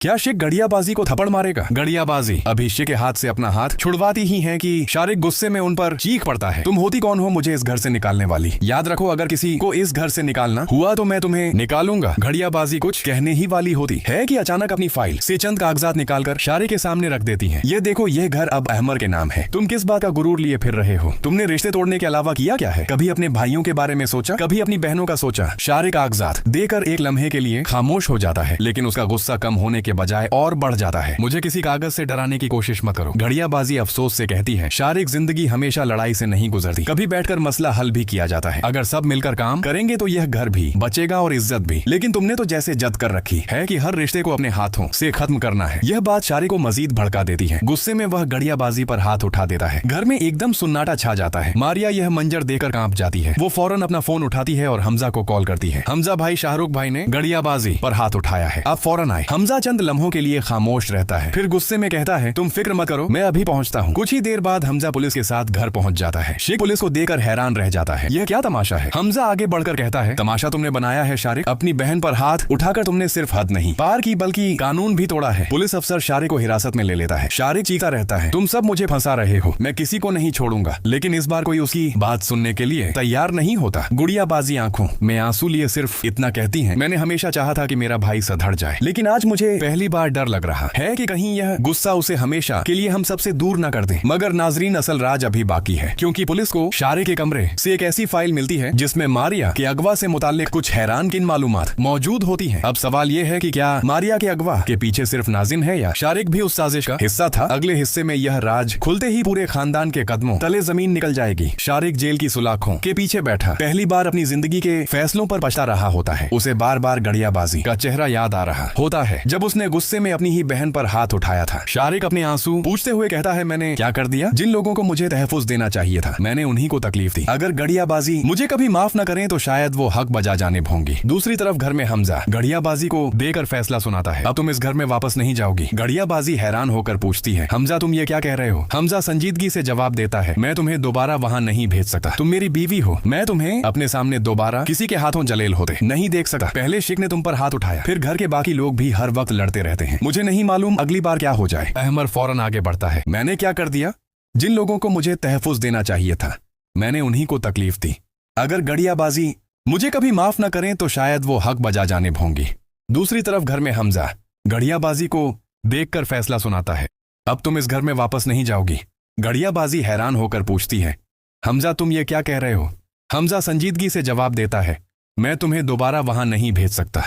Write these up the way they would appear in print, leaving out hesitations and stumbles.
क्या शेख गड़ियाबाजी को थप्पड़ मारेगा? गड़ियाबाजी अभी शेख के हाथ से अपना हाथ छुड़वाती ही है कि शारिक गुस्से में उन पर चीख पड़ता है, तुम होती कौन हो मुझे इस घर से निकालने वाली? याद रखो, अगर किसी को इस घर से निकालना हुआ तो मैं तुम्हें निकालूंगा। गड़ियाबाजी कुछ कहने ही वाली होती है कि अचानक अपनी फाइल से चंद कागजात निकालकर शारिक के सामने रख देती है। ये देखो, यह घर अब अहमर के नाम है। तुम किस बात का गुरूर लिए फिर रहे हो? तुमने रिश्ते तोड़ने के अलावा किया क्या है? कभी अपने भाइयों के बारे में सोचा? कभी अपनी बहनों का सोचा? शारिक कागजात देकर एक लम्हे के लिए खामोश हो जाता है, लेकिन उसका गुस्सा कम होने के बजाय और बढ़ जाता है। मुझे किसी कागज से डराने की कोशिश मत करो। गड़ियाबाजी अफसोस से कहती है, शारिक जिंदगी हमेशा लड़ाई से नहीं गुजरती, कभी बैठकर मसला हल भी किया जाता है। अगर सब मिलकर काम करेंगे तो यह घर भी बचेगा और इज्जत भी। लेकिन तुमने तो जैसे जद कर रखी है कि हर रिश्ते को अपने हाथों से खत्म करना है। यह बात शारिक को मजीद भड़का देती है। गुस्से में वह गड़ियाबाजी पर हाथ उठा देता है। घर में एकदम सुन्नाटा छा जाता है। मारिया यह मंजर देखकर कांप जाती है। वो फौरन अपना फोन उठाती है और हमजा को कॉल करती है। हमजा भाई, शाहरुख भाई ने गड़ियाबाजी पर हाथ उठाया है, आप फौरन आए। हमजा चंद लम्हों के लिए खामोश रहता है, फिर गुस्से में कहता है, तुम फिक्र मत करो, मैं अभी पहुंचता हूँ। कुछ ही देर बाद हमजा पुलिस के साथ घर पहुंच जाता है। शेख पुलिस को देखकर हैरान रह जाता है, यह क्या तमाशा है? हमजा आगे बढ़कर कहता है, तमाशा तुमने बनाया है शारिक। अपनी बहन पर हाथ उठाकर तुमने सिर्फ हद नहीं पार की बल्कि कानून भी तोड़ा है। पुलिस अफसर शारिक को हिरासत में ले लेता है। शारिक चीखता रहता है, तुम सब मुझे फंसा रहे हो, मैं किसी को नहीं छोड़ूंगा। लेकिन इस बार कोई उसकी बात सुनने के लिए तैयार नहीं होता। गुड़ियाबाजी आंखों में आंसू लिए सिर्फ इतना कहती है, मैंने हमेशा चाहा था कि मेरा भाई सधड़ जाए, लेकिन आज मुझे पहली बार डर लग रहा है कि कहीं यह गुस्सा उसे हमेशा के लिए हम सबसे दूर न कर दे। मगर नाजरीन, असल राज अभी बाकी है, क्योंकि पुलिस को शारिक के कमरे से एक ऐसी फाइल मिलती है जिसमें मारिया के अगवा से मुताल्लिक कुछ हैरानकिन मालूमात मौजूद होती हैं। अब सवाल यह है कि क्या मारिया के अगवा के पीछे सिर्फ नाजिन है या शारिक भी उस साजिश का हिस्सा था? अगले हिस्से में यह राज खुलते ही पूरे खानदान के कदमों तले जमीन निकल जाएगी। शारिक जेल की सुलाखों के पीछे बैठा पहली बार अपनी जिंदगी के फैसलों पर पछता रहा होता है। उसे बार बार गड़ियाबाजी का चेहरा याद आ रहा होता है, जब उसने गुस्से में अपनी ही बहन पर हाथ उठाया था। शारिक अपने आंसू पूछते हुए कहता है, मैंने क्या कर दिया? जिन लोगों को मुझे तहफ़्फ़ुज़ देना चाहिए था, मैंने उन्हीं को तकलीफ दी। अगर गड़ियाबाजी मुझे कभी माफ न करें तो शायद वो हक बजा जाने होंगी। दूसरी तरफ घर में हमजा गड़ियाबाजी को देकर फैसला सुनाता है, अब तुम इस घर में वापस नहीं जाओगी। गड़ियाबाजी हैरान होकर पूछती है, हमजा तुम ये क्या कह रहे हो? हमजा संजीदगी से जवाब देता है, मैं तुम्हें दोबारा वहाँ नहीं भेज सकता। तुम मेरी बीवी हो, मैं तुम्हें अपने सामने दोबारा किसी के हाथों जलील होते नहीं देख सकता। पहले शेख ने तुम पर हाथ उठाया, फिर घर के बाकी लोग भी हर वक्त लड़ते रहते हैं। मुझे नहीं मालूम अगली बार क्या हो जाए। अहमर फौरन आगे बढ़ता है, मैंने क्या कर दिया? जिन लोगों को मुझे तहफ़्फ़ुज़ देना चाहिए था, मैंने उन्हीं को तकलीफ दी। अगर गड़ियाबाजी मुझे कभी माफ न करें तो शायद वो हक बजा जाने होंगी। दूसरी तरफ घर में हमजा गड़ियाबाजी को देखकर फैसला सुनाता है, अब तुम इस घर में वापस नहीं जाओगी। गड़ियाबाजी हैरान होकर पूछती है, हमजा तुम ये क्या कह रहे हो? हमजा संजीदगी से जवाब देता है, मैं तुम्हें दोबारा वहां नहीं भेज सकता।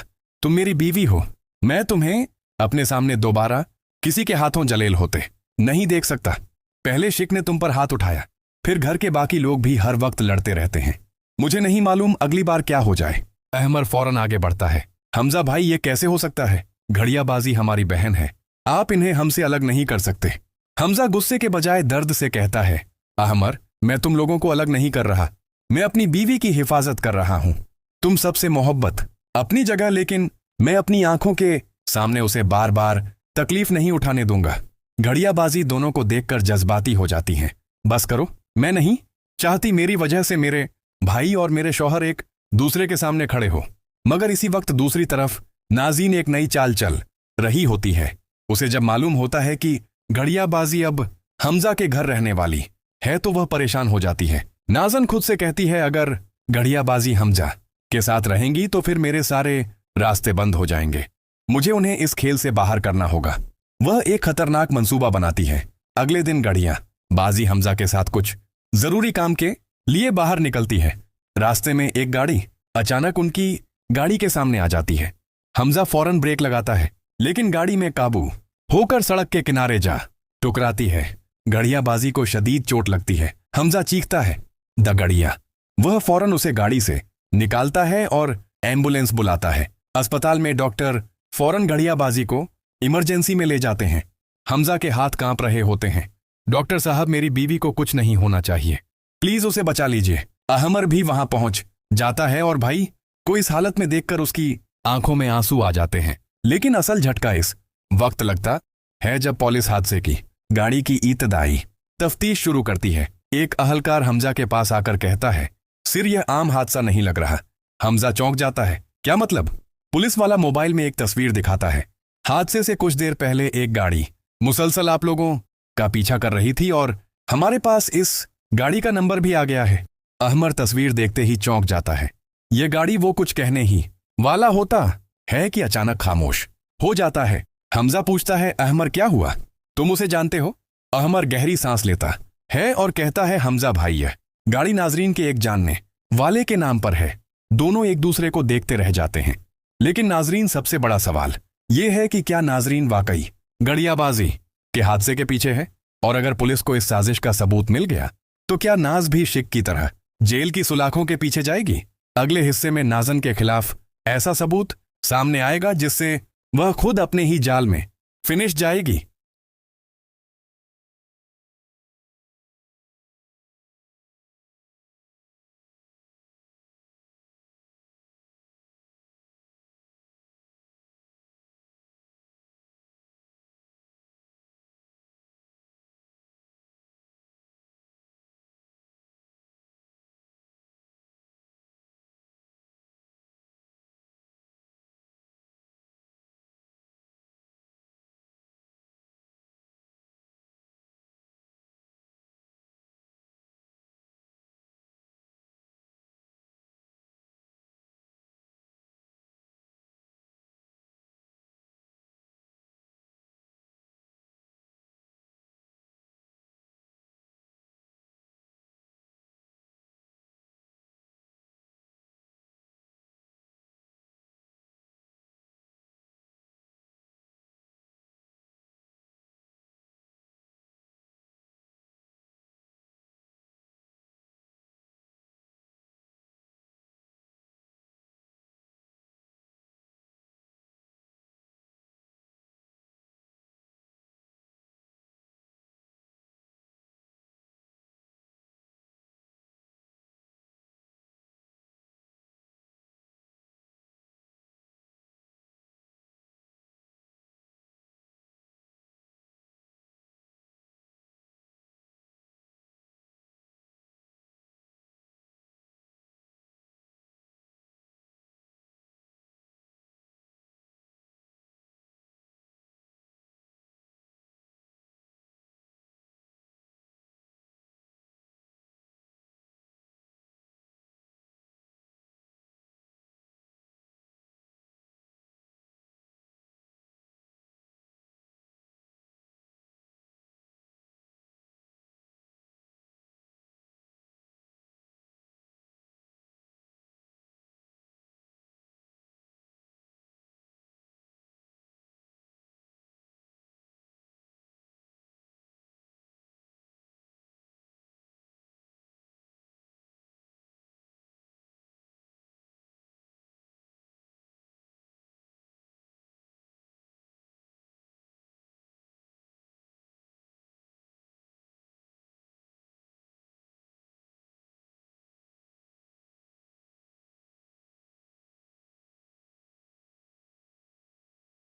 तुम मेरी बीवी हो, मैं तुम्हें अपने सामने दोबारा किसी के हाथों जलील होते नहीं देख सकता। पहले शेख ने तुम पर हाथ उठाया, फिर घर के बाकी लोग भी हर वक्त लड़ते रहते हैं। मुझे नहीं मालूम अगली बार क्या हो जाए। अहमर फौरन आगे बढ़ता है, हमजा भाई ये कैसे हो सकता है? गड़ियाबाजी हमारी बहन है, आप इन्हें हमसे अलग नहीं कर सकते। हमजा गुस्से के बजाय दर्द से कहता है, अहमर मैं तुम लोगों को अलग नहीं कर रहा, मैं अपनी बीवी की हिफाजत कर रहा हूं। तुम सबसे मोहब्बत अपनी जगह, लेकिन मैं अपनी आंखों के सामने उसे बार बार तकलीफ नहीं उठाने दूंगा। गड़ियाबाजी दोनों को देखकर जज्बाती हो जाती हैं। बस करो, मैं नहीं चाहती मेरी वजह से मेरे भाई और मेरे शौहर एक दूसरे के सामने खड़े हो। मगर इसी वक्त दूसरी तरफ नाज़ीन एक नई चाल चल रही होती है। उसे जब मालूम होता है कि गड़ियाबाजी अब हमजा के घर रहने वाली है तो वह परेशान हो जाती है। नाज़न खुद से कहती है, अगर गड़ियाबाजी हमजा के साथ रहेंगी तो फिर मेरे सारे रास्ते बंद हो जाएंगे। मुझे उन्हें इस खेल से बाहर करना होगा। वह एक खतरनाक मंसूबा बनाती है। अगले दिन गड़ियाबाजी हमजा के साथ कुछ जरूरी काम के लिए बाहर निकलती है। रास्ते में एक गाड़ी अचानक उनकी गाड़ी के सामने आ जाती है। हमजा फौरन ब्रेक लगाता है, लेकिन गाड़ी में काबू होकर सड़क के किनारे जा टकराती है। गड़ियाबाजी को शदीद चोट लगती है। हमजा चीखता है, द गड़िया। वह फौरन उसे गाड़ी से निकालता है और एम्बुलेंस बुलाता है। अस्पताल में डॉक्टर फौरन गड़ियाबाजी को इमरजेंसी में ले जाते हैं। हमजा के हाथ कांप रहे होते हैं। डॉक्टर साहब मेरी बीवी को कुछ नहीं होना चाहिए, प्लीज उसे बचा लीजिए। अहमर भी वहां पहुंच जाता है और भाई को इस हालत में देखकर उसकी आंखों में आंसू आ जाते हैं। लेकिन असल झटका इस वक्त लगता है जब पुलिस हादसे की गाड़ी की इब्तदाई तफ्तीश शुरू करती है। एक अहलकार हमजा के पास आकर कहता है, सिर यह आम हादसा नहीं लग रहा। हमजा चौंक जाता है, क्या मतलब? पुलिस वाला मोबाइल में एक तस्वीर दिखाता है। हादसे से कुछ देर पहले एक गाड़ी मुसलसल आप लोगों का पीछा कर रही थी और हमारे पास इस गाड़ी का नंबर भी आ गया है। अहमर तस्वीर देखते ही चौंक जाता है। यह गाड़ी वो कुछ कहने ही वाला होता है कि अचानक खामोश हो जाता है। हमजा पूछता है, अहमर क्या हुआ, तुम उसे जानते हो? अहमर गहरी सांस लेता है और कहता है, हमजा भाई है, गाड़ी नाजरीन के एक जानने वाले के नाम पर है। दोनों एक दूसरे को देखते रह जाते हैं। लेकिन नाजरीन, सबसे बड़ा सवाल यह है कि क्या नाजरीन वाकई गड़ियाबाजी के हादसे के पीछे है? और अगर पुलिस को इस साजिश का सबूत मिल गया तो क्या नाज भी शिक की तरह जेल की सुलाखों के पीछे जाएगी? अगले हिस्से में नाजन के खिलाफ ऐसा सबूत सामने आएगा जिससे वह खुद अपने ही जाल में फिनिश जाएगी।